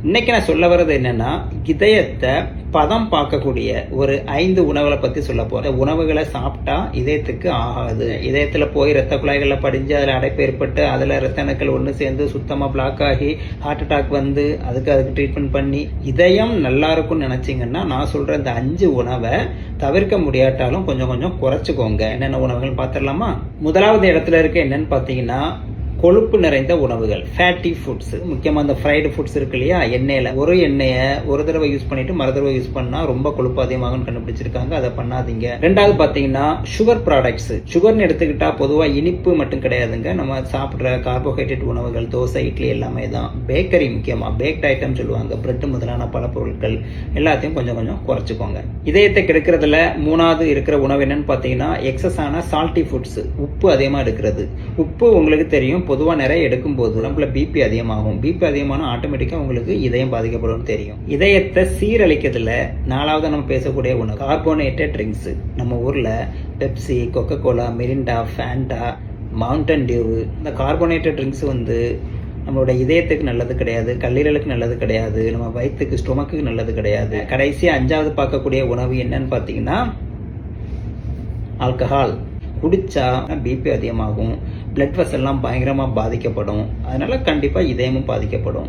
இன்னைக்கு நான் சொல்ல வர்றது என்னன்னா, இதயத்தை பதம் பார்க்கக்கூடிய ஒரு 5 உணவுகளை பத்தி சொல்ல போறேன். உணவுகளை சாப்பிட்டா இதயத்துக்கு ஆகாது. இதயத்துல போய் இரத்த குழாய்கள்ல படிஞ்சு அதுல அடைப்பு ஏற்பட்டு அதுல இரத்த அணுக்கள் ஒன்று சேர்ந்து சுத்தமா பிளாக் ஆகி ஹார்ட் அட்டாக் வந்து அதுக்கு ட்ரீட்மெண்ட் பண்ணி இதயம் நல்லா இருக்கும்னு நினைச்சீங்கன்னா நான் சொல்ற இந்த 5 உணவை தவிர்க்க முடியாட்டாலும் கொஞ்சம் கொஞ்சம் குறைச்சிக்கோங்க. என்னென்ன உணவுகள் பார்த்துடலாமா? முதலாவது இடத்துல இருக்க என்னன்னு பார்த்தீங்கன்னா, கொழுப்பு நிறைந்த உணவுகள், ஃபேட்டி ஃபுட்ஸ். முக்கியமாக இந்த ஃப்ரைடு ஃபுட்ஸ் இருக்கு இல்லையா, எண்ணெயில் ஒரு எண்ணெயை ஒரு தடவை யூஸ் பண்ணிட்டு மறு தடவை யூஸ் பண்ணா ரொம்ப கொழுப்பு அதிகமாகும் கண்டுபிடிச்சிருக்காங்க. அதை பண்ணாதீங்க. ரெண்டாவது பார்த்தீங்கன்னா சுகர் ப்ராடக்ட்ஸ். சுகர்னு எடுத்துக்கிட்டா பொதுவாக இனிப்பு மட்டும் கிடையாதுங்க. நம்ம சாப்பிட்ற கார்போஹைட்ரேட் உணவுகள், தோசை, இட்லி எல்லாமே தான். பேக்கரி, முக்கியமாக பேக்ட் ஐட்டம் சொல்லுவாங்க, பிரெட் முதலான பல பொருட்கள் எல்லாத்தையும் கொஞ்சம் கொஞ்சம் குறைச்சிக்கோங்க. இதயத்தை கெடுக்கிறதுல மூணாவது இருக்கிற உணவு என்னன்னு பார்த்தீங்கன்னா, எக்ஸஸான சால்ட்டி ஃபுட்ஸ். உப்பு அதிகமாக எடுக்கிறது. உப்பு உங்களுக்கு தெரியும், பொதுவாக நிறைய எடுக்கும்போது உடம்புல பிபி அதிகமாகும். பிபி அதிகமான ஆட்டோமேட்டிக்காக உங்களுக்கு இதயம் பாதிக்கப்படும் தெரியும். இதயத்தை சீரழிக்கிறதுல நாலாவது நம்ம பேசக்கூடிய உணவு கார்போனேட்டட் ட்ரிங்க்ஸ். நம்ம ஊரில் Pepsi, Coca Cola, Mirinda, Fanta, Mountain Dew, இந்த கார்போனேட்டட் ட்ரிங்க்ஸ் வந்து நம்மளோட இதயத்துக்கு நல்லது கிடையாது, கல்லீரலுக்கு நல்லது கிடையாது, நம்ம வயிற்றுக்கு ஸ்டொமக்கு நல்லது கிடையாது. கடைசி 5வது பார்க்கக்கூடிய உணவு என்னன்னு பார்த்தீங்கன்னா ஆல்கஹால். குடிச்சா பிபி அதிகமாகும், பிளட் வெசல்லாம் பயங்கரமாக பாதிக்கப்படும். அதனால கண்டிப்பாக இதயமும் பாதிக்கப்படும்.